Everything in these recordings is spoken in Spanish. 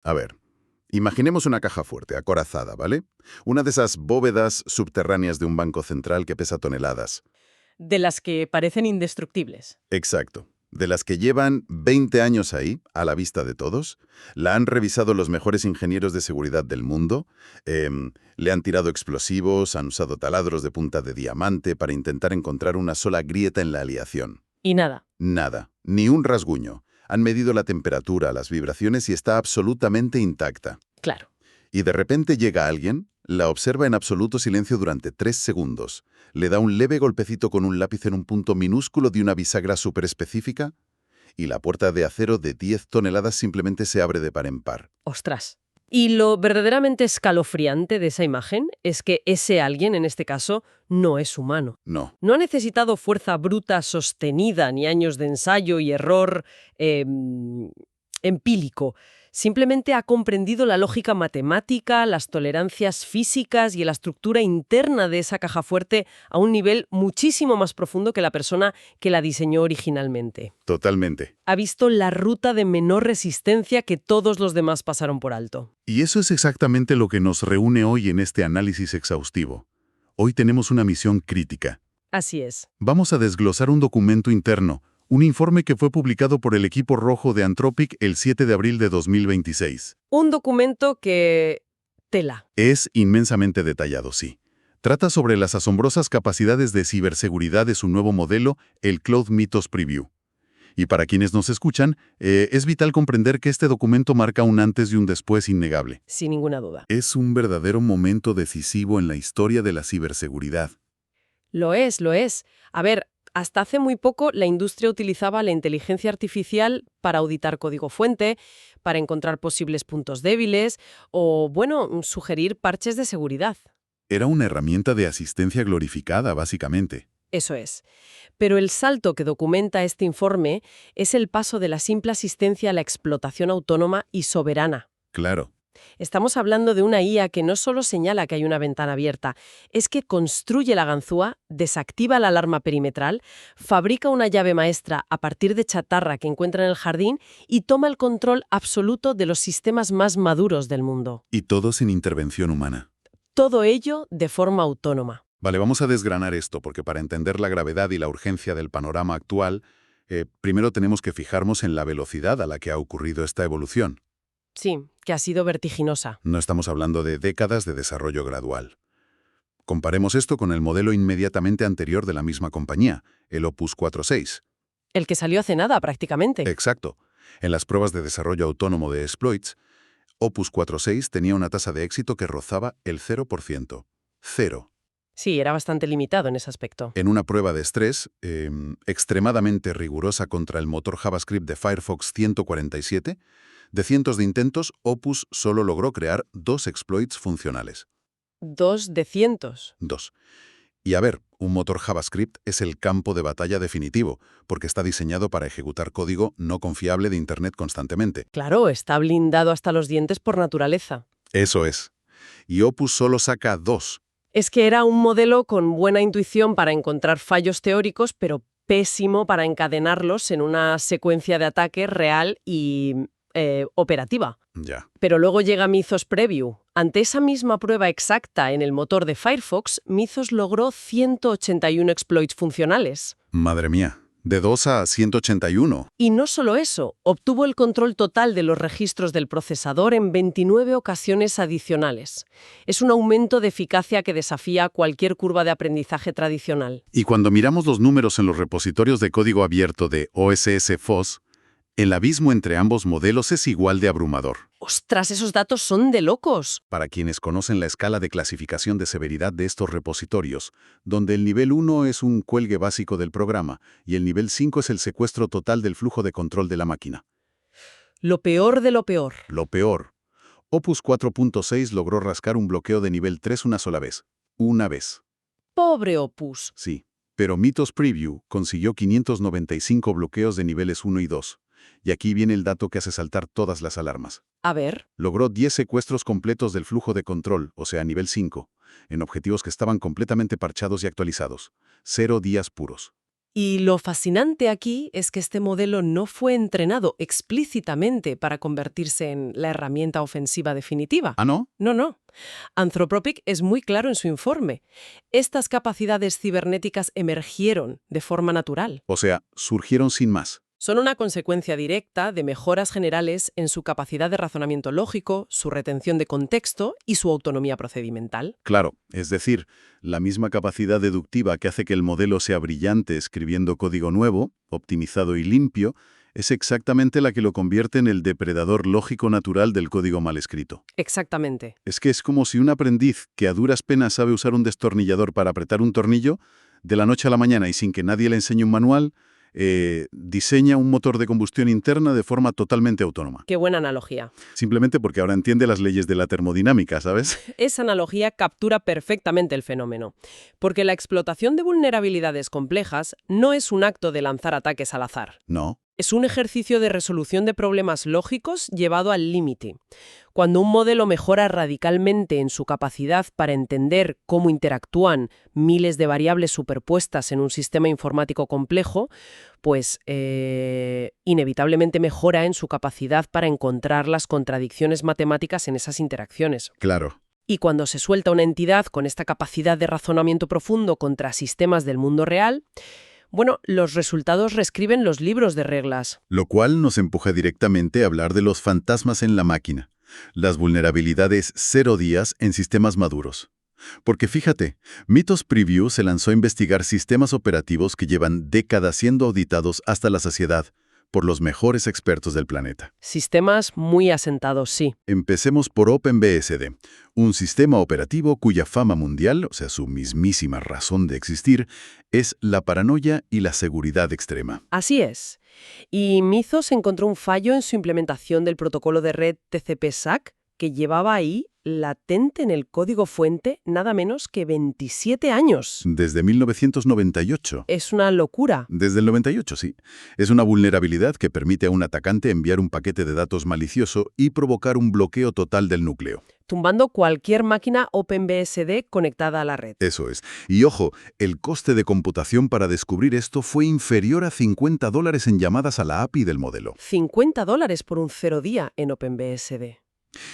A ver, imaginemos una caja fuerte, acorazada, ¿vale? Una de esas bóvedas subterráneas de un banco central que pesa toneladas. De las que parecen indestructibles. Exacto. De las que llevan 20 años ahí, a la vista de todos. La han revisado los mejores ingenieros de seguridad del mundo. Le han tirado explosivos, han usado taladros de punta de diamante para intentar encontrar una sola grieta en la aleación. Y nada. Nada, ni un rasguño. Han medido la temperatura, las vibraciones y está absolutamente intacta. Claro. Y de repente llega alguien, la observa en absoluto silencio durante 3 segundos, le da un leve golpecito con un lápiz en un punto minúsculo de una bisagra súper específica y la puerta de acero de 10 toneladas simplemente se abre de par en par. Ostras. Y lo verdaderamente escalofriante de esa imagen es que ese alguien, en este caso, no es humano. No, No ha necesitado fuerza bruta sostenida ni años de ensayo y error empírico. Simplemente ha comprendido la lógica matemática, las tolerancias físicas y la estructura interna de esa caja fuerte a un nivel muchísimo más profundo que la persona que la diseñó originalmente. totalmente. Ha visto la ruta de menor resistencia que todos los demás pasaron por alto. Y eso es exactamente lo que nos reúne hoy en este análisis exhaustivo. Hoy tenemos una misión crítica. Así es. Vamos a desglosar un documento interno, un informe que fue publicado por el equipo rojo de Anthropic el 7 de abril de 2026. Un documento que... tela. Es inmensamente detallado, sí. Trata sobre las asombrosas capacidades de ciberseguridad de su nuevo modelo, el Cloud Mythos Preview. Y para quienes nos escuchan, es vital comprender que este documento marca un antes y un después innegable. Sin ninguna duda. Es un verdadero momento decisivo en la historia de la ciberseguridad. Lo es, lo es. A ver, hasta hace muy poco la industria utilizaba la inteligencia artificial para auditar código fuente, para encontrar posibles puntos débiles o, bueno, sugerir parches de seguridad. Era una herramienta de asistencia glorificada, básicamente. Eso es. Pero el salto que documenta este informe es el paso de la simple asistencia a la explotación autónoma y soberana. Claro. Estamos hablando de una IA que no solo señala que hay una ventana abierta, es que construye la ganzúa, desactiva la alarma perimetral, fabrica una llave maestra a partir de chatarra que encuentra en el jardín y toma el control absoluto de los sistemas más maduros del mundo. Y todo sin intervención humana. Todo ello de forma autónoma. Vale, vamos a desgranar esto, porque para entender la gravedad y la urgencia del panorama actual, primero tenemos que fijarnos en la velocidad a la que ha ocurrido esta evolución. Sí, que ha sido vertiginosa. No estamos hablando de décadas de desarrollo gradual. Comparemos esto con el modelo inmediatamente anterior de la misma compañía, el Opus 4.6. El que salió hace nada, prácticamente. Exacto. En las pruebas de desarrollo autónomo de exploits, Opus 4.6 tenía una tasa de éxito que rozaba el 0%. Cero. Sí, era bastante limitado en ese aspecto. En una prueba de estrés extremadamente rigurosa contra el motor JavaScript de Firefox 147, de cientos de intentos, Opus solo logró crear 2 exploits funcionales. 2 de cientos. 2. Y a ver, un motor JavaScript es el campo de batalla definitivo, porque está diseñado para ejecutar código no confiable de Internet constantemente. Claro, está blindado hasta los dientes por naturaleza. Eso es. Y Opus solo saca 2. Es que era un modelo con buena intuición para encontrar fallos teóricos, pero pésimo para encadenarlos en una secuencia de ataque real y operativa. Ya. Pero luego llega Mythos Preview. Ante esa misma prueba exacta en el motor de Firefox, Mythos logró 181 exploits funcionales. Madre mía. De 2 a 181. Y no solo eso, obtuvo el control total de los registros del procesador en 29 ocasiones adicionales. Es un aumento de eficacia que desafía cualquier curva de aprendizaje tradicional. Y cuando miramos los números en los repositorios de código abierto de OSS FOSS, el abismo entre ambos modelos es igual de abrumador. ¡Ostras, esos datos son de locos! Para quienes conocen la escala de clasificación de severidad de estos repositorios, donde el nivel 1 es un cuelgue básico del programa y el nivel 5 es el secuestro total del flujo de control de la máquina. Lo peor de lo peor. Lo peor. Opus 4.6 logró rascar un bloqueo de nivel 3 una sola vez. Una vez. Pobre Opus. Sí. Pero Mythos Preview consiguió 595 bloqueos de niveles 1 y 2. Y aquí viene el dato que hace saltar todas las alarmas. A ver. Logró 10 secuestros completos del flujo de control, o sea, nivel 5, en objetivos que estaban completamente parchados y actualizados. 0 días puros. Y lo fascinante aquí es que este modelo no fue entrenado explícitamente para convertirse en la herramienta ofensiva definitiva. ¿Ah, no? No, no. Anthropopic es muy claro en su informe. Estas capacidades cibernéticas emergieron de forma natural. O sea, surgieron sin más. Son una consecuencia directa de mejoras generales en su capacidad de razonamiento lógico, su retención de contexto y su autonomía procedimental. Claro, es decir, la misma capacidad deductiva que hace que el modelo sea brillante escribiendo código nuevo, optimizado y limpio, es exactamente la que lo convierte en el depredador lógico natural del código mal escrito. Exactamente. Es que es como si un aprendiz que a duras penas sabe usar un destornillador para apretar un tornillo, de la noche a la mañana y sin que nadie le enseñe un manual, diseña un motor de combustión interna de forma totalmente autónoma. Qué buena analogía. Simplemente porque ahora entiende las leyes de la termodinámica, ¿sabes? Esa analogía captura perfectamente el fenómeno, porque la explotación de vulnerabilidades complejas no es un acto de lanzar ataques al azar. No. Es un ejercicio de resolución de problemas lógicos llevado al límite. Cuando un modelo mejora radicalmente en su capacidad para entender cómo interactúan miles de variables superpuestas en un sistema informático complejo, pues inevitablemente mejora en su capacidad para encontrar las contradicciones matemáticas en esas interacciones. Claro. Y cuando se suelta una entidad con esta capacidad de razonamiento profundo contra sistemas del mundo real, bueno, los resultados reescriben los libros de reglas. Lo cual nos empuja directamente a hablar de los fantasmas en la máquina, las vulnerabilidades 0 días en sistemas maduros. Porque fíjate, Mythos Preview se lanzó a investigar sistemas operativos que llevan décadas siendo auditados hasta la saciedad por los mejores expertos del planeta. Sistemas muy asentados, sí. Empecemos por OpenBSD, un sistema operativo cuya fama mundial, o sea, su mismísima razón de existir, es la paranoia y la seguridad extrema. Así es. Y Mythos encontró un fallo en su implementación del protocolo de red TCP/SAC que llevaba ahí latente en el código fuente nada menos que 27 años. Desde 1998. Es una locura. Desde el 98, sí. Es una vulnerabilidad que permite a un atacante enviar un paquete de datos malicioso y provocar un bloqueo total del núcleo. Tumbando cualquier máquina OpenBSD conectada a la red. Eso es. Y ojo, el coste de computación para descubrir esto fue inferior a $50 en llamadas a la API del modelo. $50 por un 0 día en OpenBSD.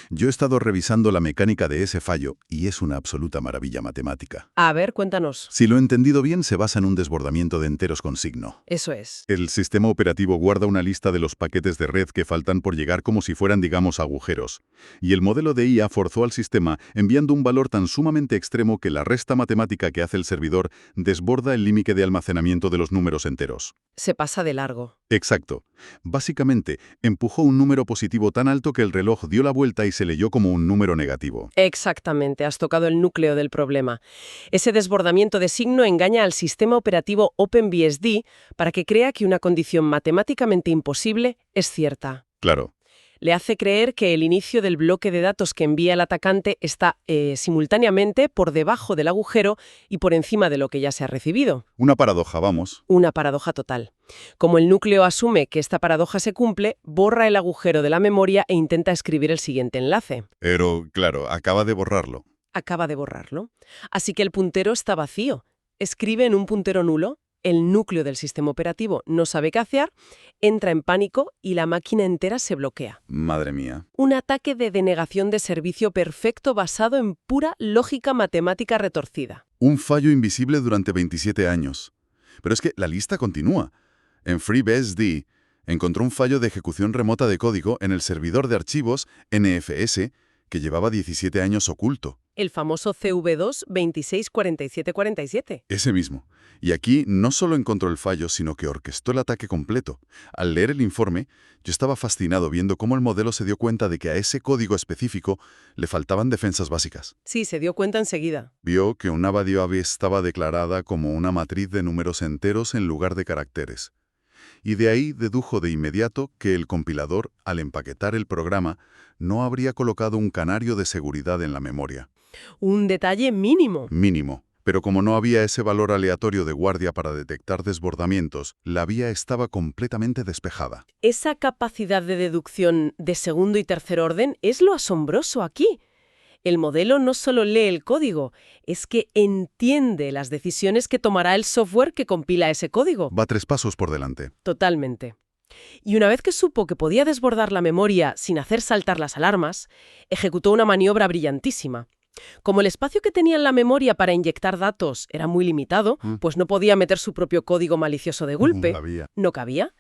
Yo he estado revisando la mecánica de ese fallo y es una absoluta maravilla matemática. A ver, cuéntanos. Si lo he entendido bien, se basa en un desbordamiento de enteros con signo. Eso es. El sistema operativo guarda una lista de los paquetes de red que faltan por llegar como si fueran, digamos, agujeros. Y el modelo de IA forzó al sistema enviando un valor tan sumamente extremo que la resta matemática que hace el servidor desborda el límite de almacenamiento de los números enteros. Se pasa de largo. Exacto. Básicamente, empujó un número positivo tan alto que el reloj dio la vuelta y se leyó como un número negativo. Exactamente, has tocado el núcleo del problema. Ese desbordamiento de signo engaña al sistema operativo OpenBSD para que crea que una condición matemáticamente imposible es cierta. Claro. Le hace creer que el inicio del bloque de datos que envía el atacante está simultáneamente por debajo del agujero y por encima de lo que ya se ha recibido. Una paradoja, vamos. Una paradoja total. Como el núcleo asume que esta paradoja se cumple, borra el agujero de la memoria e intenta escribir el siguiente enlace. Pero, claro, acaba de borrarlo. Acaba de borrarlo. Así que el puntero está vacío. Escribe en un puntero nulo. El núcleo del sistema operativo no sabe qué hacer, entra en pánico y la máquina entera se bloquea. Madre mía. Un ataque de denegación de servicio perfecto basado en pura lógica matemática retorcida. Un fallo invisible durante 27 años. Pero es que la lista continúa. En FreeBSD encontró un fallo de ejecución remota de código en el servidor de archivos NFS que llevaba 17 años oculto. El famoso CV2 264747. Ese mismo. Y aquí no solo encontró el fallo, sino que orquestó el ataque completo. Al leer el informe, yo estaba fascinado viendo cómo el modelo se dio cuenta de que a ese código específico le faltaban defensas básicas. Sí, se dio cuenta enseguida. Vio que una variable estaba declarada como una matriz de números enteros en lugar de caracteres. Y de ahí dedujo de inmediato que el compilador, al empaquetar el programa, no habría colocado un canario de seguridad en la memoria. Un detalle mínimo. Mínimo. Pero como no había ese valor aleatorio de guardia para detectar desbordamientos, la vía estaba completamente despejada. Esa capacidad de deducción de segundo y tercer orden es lo asombroso aquí. El modelo no solo lee el código, es que entiende las decisiones que tomará el software que compila ese código. Va 3 pasos por delante. Totalmente. Y una vez que supo que podía desbordar la memoria sin hacer saltar las alarmas, ejecutó una maniobra brillantísima. Como el espacio que tenía en la memoria para inyectar datos era muy limitado, pues no podía meter su propio código malicioso de golpe. No cabía.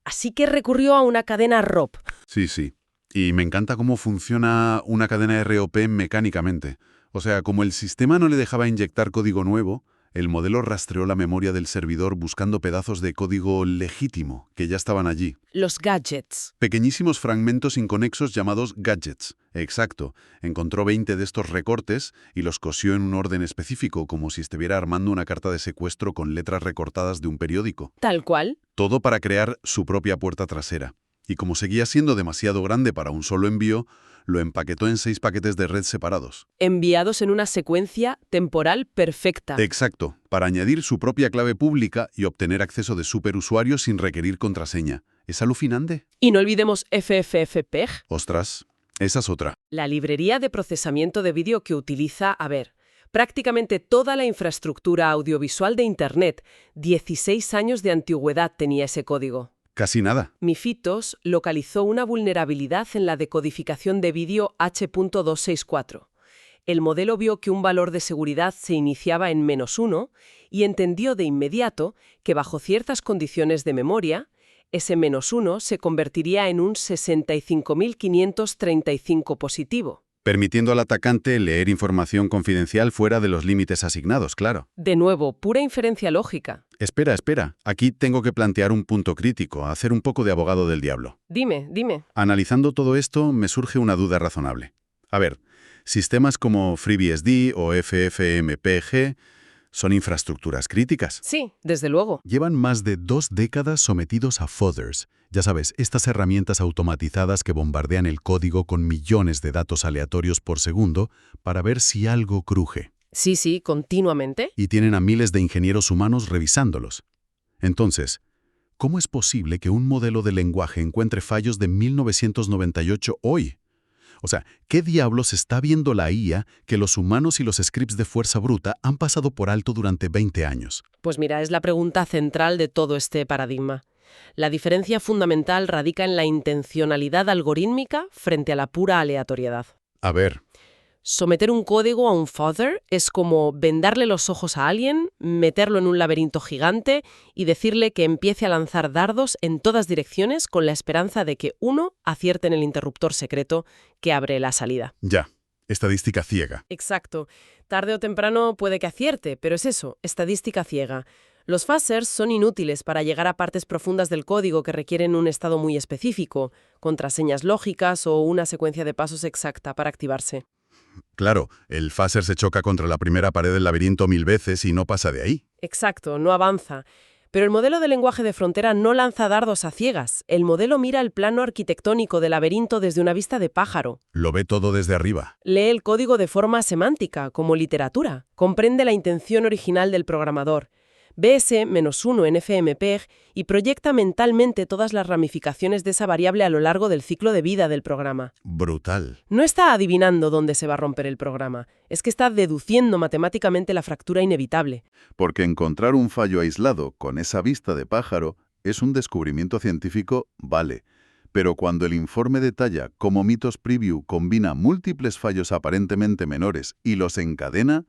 Así que recurrió a una cadena ROP. Sí, sí. Y me encanta cómo funciona una cadena ROP mecánicamente. O sea, como el sistema no le dejaba inyectar código nuevo, el modelo rastreó la memoria del servidor buscando pedazos de código legítimo que ya estaban allí. Los gadgets. Pequeñísimos fragmentos inconexos llamados gadgets. Exacto. Encontró 20 de estos recortes y los cosió en un orden específico, como si estuviera armando una carta de secuestro con letras recortadas de un periódico. Tal cual. Todo para crear su propia puerta trasera. Y como seguía siendo demasiado grande para un solo envío, lo empaquetó en 6 paquetes de red separados. Enviados en una secuencia temporal perfecta. Exacto, para añadir su propia clave pública y obtener acceso de superusuarios sin requerir contraseña. ¿Es alucinante? Y no olvidemos FFFPEG, Ostras, esa es otra. la librería de procesamiento de vídeo que utiliza, prácticamente toda la infraestructura audiovisual de Internet. 16 años de antigüedad tenía ese código. Casi nada. Mifitos localizó una vulnerabilidad en la decodificación de vídeo H.264. El modelo vio que un valor de seguridad se iniciaba en -1 y entendió de inmediato que bajo ciertas condiciones de memoria, ese -1 se convertiría en un 65.535 positivo. Permitiendo al atacante leer información confidencial fuera de los límites asignados, claro. De nuevo, pura inferencia lógica. Espera. Aquí tengo que plantear un punto crítico, hacer un poco de abogado del diablo. Dime. Analizando todo esto, me surge una duda razonable. A ver, sistemas como FreeBSD o FFmpeg son infraestructuras críticas. Sí, desde luego. Llevan más de 2 décadas sometidos a FODDers. Ya sabes, estas herramientas automatizadas que bombardean el código con millones de datos aleatorios por segundo para ver si algo cruje. Sí, continuamente. Y tienen a miles de ingenieros humanos revisándolos. Entonces, ¿cómo es posible que un modelo de lenguaje encuentre fallos de 1998 hoy? O sea, ¿qué diablos está viendo la IA que los humanos y los scripts de fuerza bruta han pasado por alto durante 20 años? Pues mira, es la pregunta central de todo este paradigma. La diferencia fundamental radica en la intencionalidad algorítmica frente a la pura aleatoriedad. A ver. Someter un código a un fodder es como vendarle los ojos a alguien, meterlo en un laberinto gigante y decirle que empiece a lanzar dardos en todas direcciones con la esperanza de que uno acierte en el interruptor secreto que abre la salida. Ya, estadística ciega. Exacto. Tarde o temprano puede que acierte, pero es eso, estadística ciega. Los fuzzers son inútiles para llegar a partes profundas del código que requieren un estado muy específico, contraseñas lógicas o una secuencia de pasos exacta para activarse. Claro, el phaser se choca contra la primera pared del laberinto 1000 veces y no pasa de ahí. Exacto, no avanza. Pero el modelo de lenguaje de frontera no lanza dardos a ciegas. El modelo mira el plano arquitectónico del laberinto desde una vista de pájaro. Lo ve todo desde arriba. Lee el código de forma semántica, como literatura. Comprende la intención original del programador. Ve ese -1 en FMPEG y proyecta mentalmente todas las ramificaciones de esa variable a lo largo del ciclo de vida del programa. Brutal. No está adivinando dónde se va a romper el programa, es que está deduciendo matemáticamente la fractura inevitable. Porque encontrar un fallo aislado con esa vista de pájaro es un descubrimiento científico, vale. Pero cuando el informe detalla cómo Mythos Preview combina múltiples fallos aparentemente menores y los encadena,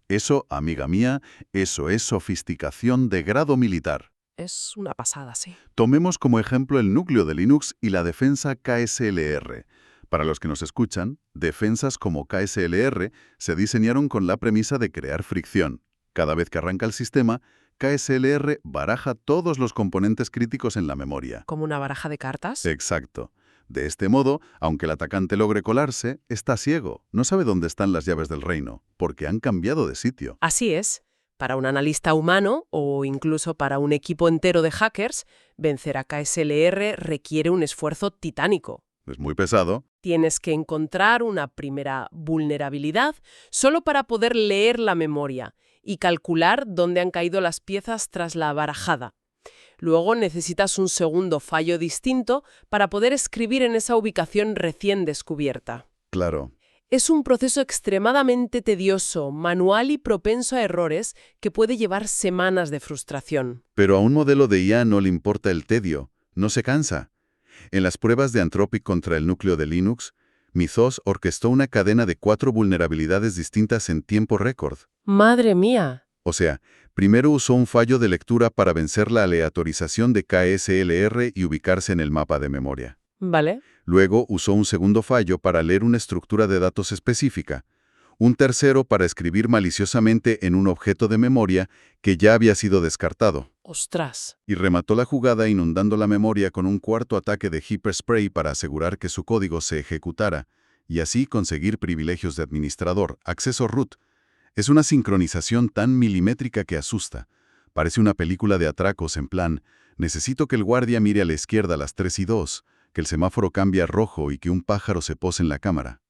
eso, amiga mía, eso es sofisticación de grado militar. Es una pasada, sí. Tomemos como ejemplo el núcleo de Linux y la defensa KSLR. Para los que nos escuchan, defensas como KSLR se diseñaron con la premisa de crear fricción. Cada vez que arranca el sistema, KSLR baraja todos los componentes críticos en la memoria. ¿Como una baraja de cartas? Exacto. De este modo, aunque el atacante logre colarse, está ciego, no sabe dónde están las llaves del reino, porque han cambiado de sitio. Así es. Para un analista humano, o incluso para un equipo entero de hackers, vencer a KSLR requiere un esfuerzo titánico. Es muy pesado. Tienes que encontrar una primera vulnerabilidad solo para poder leer la memoria y calcular dónde han caído las piezas tras la barajada. Luego necesitas un segundo fallo distinto para poder escribir en esa ubicación recién descubierta. Claro. Es un proceso extremadamente tedioso, manual y propenso a errores que puede llevar semanas de frustración. Pero a un modelo de IA no le importa el tedio, no se cansa. En las pruebas de Anthropic contra el núcleo de Linux, Mythos orquestó una cadena de 4 vulnerabilidades distintas en tiempo récord. ¡Madre mía! O sea, primero usó un fallo de lectura para vencer la aleatorización de KSLR y ubicarse en el mapa de memoria. ¿Vale? Luego usó un segundo fallo para leer una estructura de datos específica. Un tercero para escribir maliciosamente en un objeto de memoria que ya había sido descartado. ¡Ostras! Y remató la jugada inundando la memoria con un cuarto ataque de Hyperspray para asegurar que su código se ejecutara, y así conseguir privilegios de administrador, acceso root. Es una sincronización tan milimétrica que asusta. Parece una película de atracos en plan, necesito que el guardia mire a la izquierda a las 3:02, que el semáforo cambie a rojo y que un pájaro se pose en la cámara.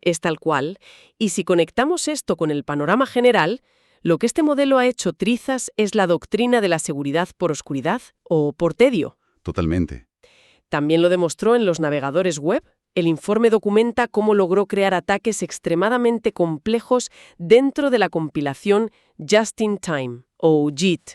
Es tal cual. Y si conectamos esto con el panorama general, lo que este modelo ha hecho trizas es la doctrina de la seguridad por oscuridad o por tedio. Totalmente. También lo demostró en los navegadores web. El informe documenta cómo logró crear ataques extremadamente complejos dentro de la compilación Just in Time, o JIT.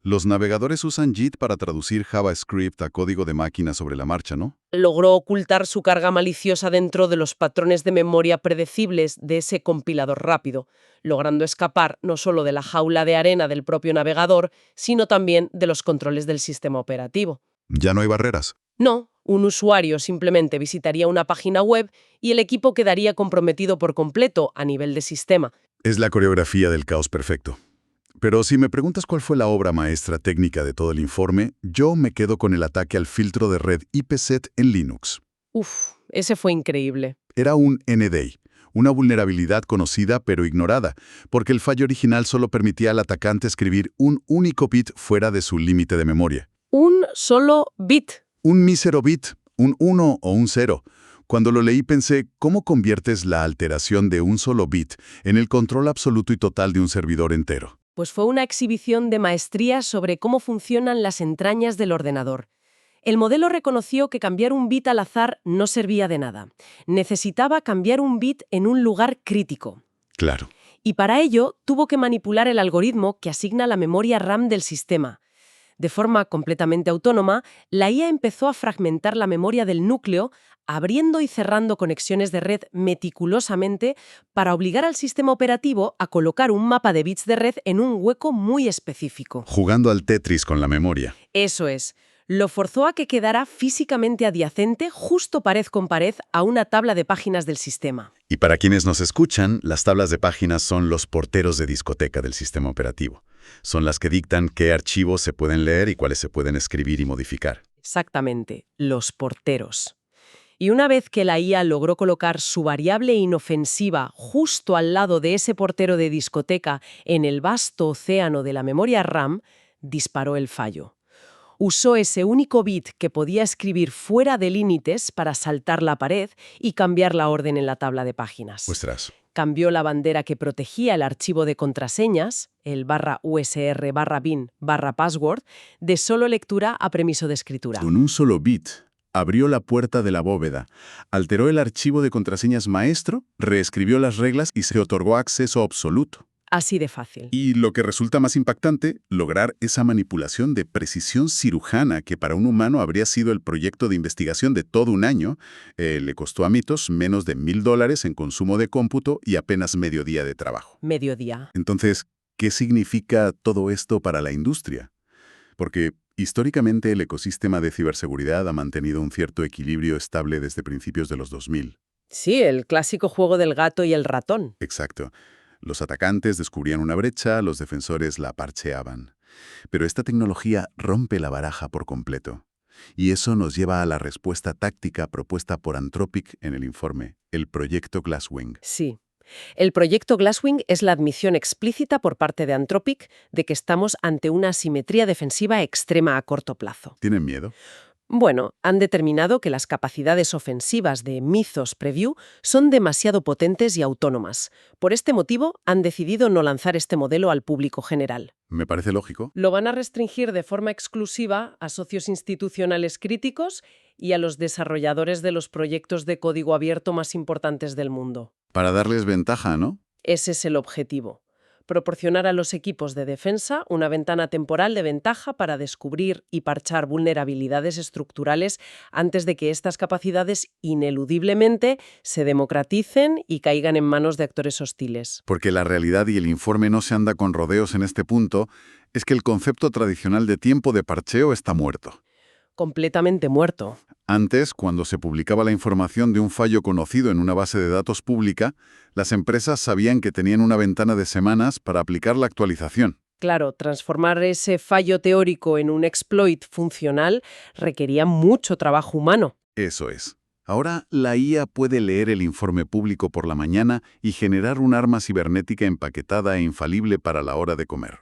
Los navegadores usan JIT para traducir JavaScript a código de máquina sobre la marcha, ¿no? Logró ocultar su carga maliciosa dentro de los patrones de memoria predecibles de ese compilador rápido, logrando escapar no solo de la jaula de arena del propio navegador, sino también de los controles del sistema operativo. Ya no hay barreras. No, un usuario simplemente visitaría una página web y el equipo quedaría comprometido por completo a nivel de sistema. Es la coreografía del caos perfecto. Pero si me preguntas cuál fue la obra maestra técnica de todo el informe, yo me quedo con el ataque al filtro de red IPsec en Linux. Uf, ese fue increíble. Era un NDAY, una vulnerabilidad conocida pero ignorada, porque el fallo original solo permitía al atacante escribir un único bit fuera de su límite de memoria. Un solo bit. Un mísero bit, un 1 o un 0. Cuando lo leí pensé, ¿cómo conviertes la alteración de un solo bit en el control absoluto y total de un servidor entero? Pues fue una exhibición de maestría sobre cómo funcionan las entrañas del ordenador. El modelo reconoció que cambiar un bit al azar no servía de nada. Necesitaba cambiar un bit en un lugar crítico. Claro. Y para ello tuvo que manipular el algoritmo que asigna la memoria RAM del sistema. De forma completamente autónoma, la IA empezó a fragmentar la memoria del núcleo, abriendo y cerrando conexiones de red meticulosamente para obligar al sistema operativo a colocar un mapa de bits de red en un hueco muy específico. Jugando al Tetris con la memoria. Eso es. Lo forzó a que quedara físicamente adyacente, justo pared con pared, a una tabla de páginas del sistema. Y para quienes nos escuchan, las tablas de páginas son los porteros de discoteca del sistema operativo. Son las que dictan qué archivos se pueden leer y cuáles se pueden escribir y modificar. Exactamente, los porteros. Y una vez que la IA logró colocar su variable inofensiva justo al lado de ese portero de discoteca en el vasto océano de la memoria RAM, disparó el fallo. Usó ese único bit que podía escribir fuera de límites para saltar la pared y cambiar la orden en la tabla de páginas. Ostras. Cambió la bandera que protegía el archivo de contraseñas, el /usr/bin/password, de solo lectura a permiso de escritura. Con un solo bit, abrió la puerta de la bóveda, alteró el archivo de contraseñas maestro, reescribió las reglas y se otorgó acceso absoluto. Así de fácil. Y lo que resulta más impactante, lograr esa manipulación de precisión cirujana que para un humano habría sido el proyecto de investigación de todo un año, le costó a Mythos menos de $1,000 en consumo de cómputo y apenas medio día de trabajo. Mediodía. Entonces, ¿qué significa todo esto para la industria? Porque históricamente el ecosistema de ciberseguridad ha mantenido un cierto equilibrio estable desde principios de los 2000. Sí, el clásico juego del gato y el ratón. Exacto. Los atacantes descubrían una brecha, los defensores la parcheaban. Pero esta tecnología rompe la baraja por completo. Y eso nos lleva a la respuesta táctica propuesta por Anthropic en el informe, el proyecto Glasswing. Sí. El proyecto Glasswing es la admisión explícita por parte de Anthropic de que estamos ante una asimetría defensiva extrema a corto plazo. ¿Tienen miedo? Bueno, han determinado que las capacidades ofensivas de Mythos Preview son demasiado potentes y autónomas. Por este motivo, han decidido no lanzar este modelo al público general. Me parece lógico. Lo van a restringir de forma exclusiva a socios institucionales críticos y a los desarrolladores de los proyectos de código abierto más importantes del mundo. Para darles ventaja, ¿no? Ese es el objetivo. Proporcionar a los equipos de defensa una ventana temporal de ventaja para descubrir y parchar vulnerabilidades estructurales antes de que estas capacidades ineludiblemente se democraticen y caigan en manos de actores hostiles. Porque la realidad y el informe no se anda con rodeos en este punto, es que el concepto tradicional de tiempo de parcheo está muerto. Completamente muerto. Antes, cuando se publicaba la información de un fallo conocido en una base de datos pública, las empresas sabían que tenían una ventana de semanas para aplicar la actualización. Claro, transformar ese fallo teórico en un exploit funcional requería mucho trabajo humano. Eso es. Ahora la IA puede leer el informe público por la mañana y generar un arma cibernética empaquetada e infalible para la hora de comer.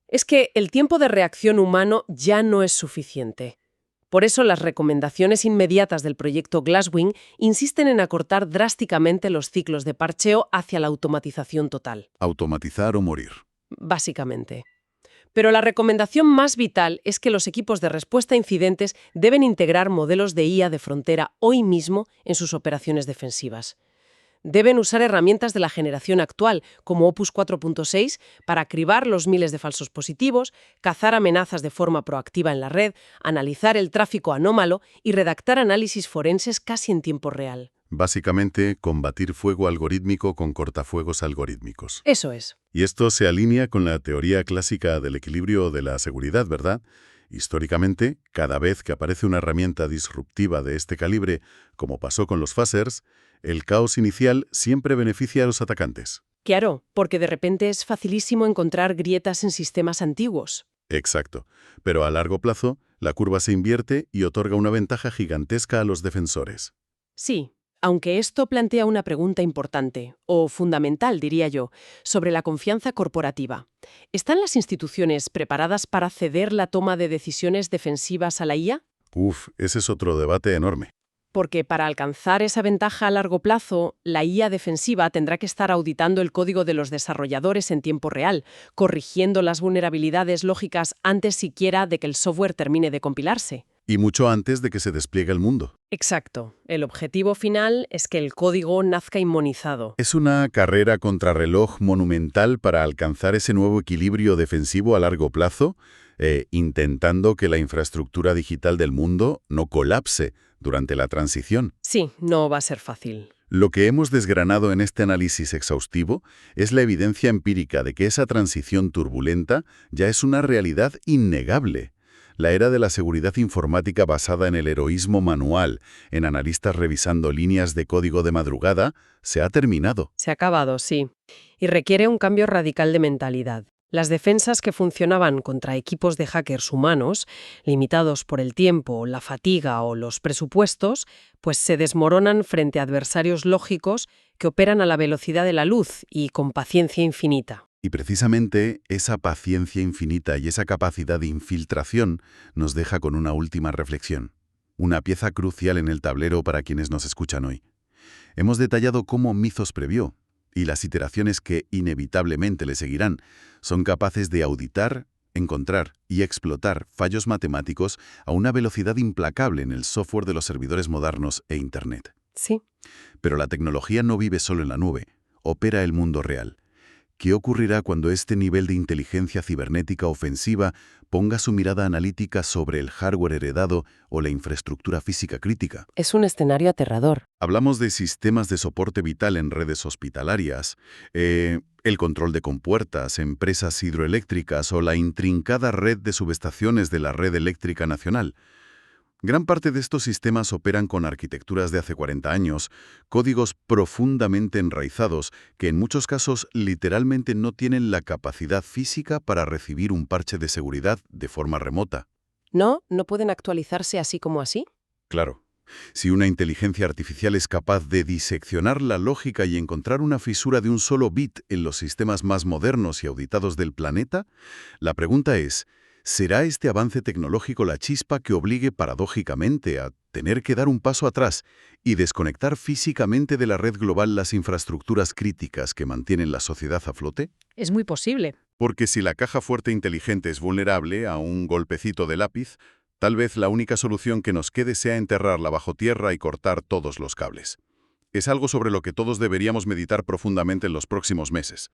Es que el tiempo de reacción humano ya no es suficiente. Por eso las recomendaciones inmediatas del proyecto Glasswing insisten en acortar drásticamente los ciclos de parcheo hacia la automatización total. Automatizar o morir. Básicamente. Pero la recomendación más vital es que los equipos de respuesta a incidentes deben integrar modelos de IA de frontera hoy mismo en sus operaciones defensivas. Deben usar herramientas de la generación actual, como Opus 4.6, para cribar los miles de falsos positivos, cazar amenazas de forma proactiva en la red, analizar el tráfico anómalo y redactar análisis forenses casi en tiempo real. Básicamente, combatir fuego algorítmico con cortafuegos algorítmicos. Eso es. Y esto se alinea con la teoría clásica del equilibrio de la seguridad, ¿verdad? Históricamente, cada vez que aparece una herramienta disruptiva de este calibre, como pasó con los phasers, el caos inicial siempre beneficia a los atacantes. Claro, porque de repente es facilísimo encontrar grietas en sistemas antiguos. Exacto. Pero a largo plazo, la curva se invierte y otorga una ventaja gigantesca a los defensores. Sí, aunque esto plantea una pregunta importante, o fundamental, diría yo, sobre la confianza corporativa. ¿Están las instituciones preparadas para ceder la toma de decisiones defensivas a la IA? Ese es otro debate enorme. Porque para alcanzar esa ventaja a largo plazo, la IA defensiva tendrá que estar auditando el código de los desarrolladores en tiempo real, corrigiendo las vulnerabilidades lógicas antes siquiera de que el software termine de compilarse. Y mucho antes de que se despliegue al mundo. Exacto. El objetivo final es que el código nazca inmunizado. Es una carrera contrarreloj monumental para alcanzar ese nuevo equilibrio defensivo a largo plazo, intentando que la infraestructura digital del mundo no colapse durante la transición. Sí, no va a ser fácil. Lo que hemos desgranado en este análisis exhaustivo es la evidencia empírica de que esa transición turbulenta ya es una realidad innegable. La era de la seguridad informática basada en el heroísmo manual, en analistas revisando líneas de código de madrugada, se ha terminado. Se ha acabado, sí. Y requiere un cambio radical de mentalidad. Las defensas que funcionaban contra equipos de hackers humanos, limitados por el tiempo, la fatiga o los presupuestos, pues se desmoronan frente a adversarios lógicos que operan a la velocidad de la luz y con paciencia infinita. Y precisamente esa paciencia infinita y esa capacidad de infiltración nos deja con una última reflexión. Una pieza crucial en el tablero para quienes nos escuchan hoy. Hemos detallado cómo Mythos previó, y las iteraciones que inevitablemente le seguirán, son capaces de auditar, encontrar y explotar fallos matemáticos a una velocidad implacable en el software de los servidores modernos e Internet. Sí. Pero la tecnología no vive solo en la nube, opera el mundo real. ¿Qué ocurrirá cuando este nivel de inteligencia cibernética ofensiva ponga su mirada analítica sobre el hardware heredado o la infraestructura física crítica? Es un escenario aterrador. Hablamos de sistemas de soporte vital en redes hospitalarias, el control de compuertas, empresas hidroeléctricas o la intrincada red de subestaciones de la Red Eléctrica Nacional. Gran parte de estos sistemas operan con arquitecturas de hace 40 años, códigos profundamente enraizados que en muchos casos literalmente no tienen la capacidad física para recibir un parche de seguridad de forma remota. ¿No pueden actualizarse así como así? Claro. Si una inteligencia artificial es capaz de diseccionar la lógica y encontrar una fisura de un solo bit en los sistemas más modernos y auditados del planeta, la pregunta es, ¿será este avance tecnológico la chispa que obligue paradójicamente a tener que dar un paso atrás y desconectar físicamente de la red global las infraestructuras críticas que mantienen la sociedad a flote? Es muy posible. Porque si la caja fuerte inteligente es vulnerable a un golpecito de lápiz, tal vez la única solución que nos quede sea enterrarla bajo tierra y cortar todos los cables. Es algo sobre lo que todos deberíamos meditar profundamente en los próximos meses.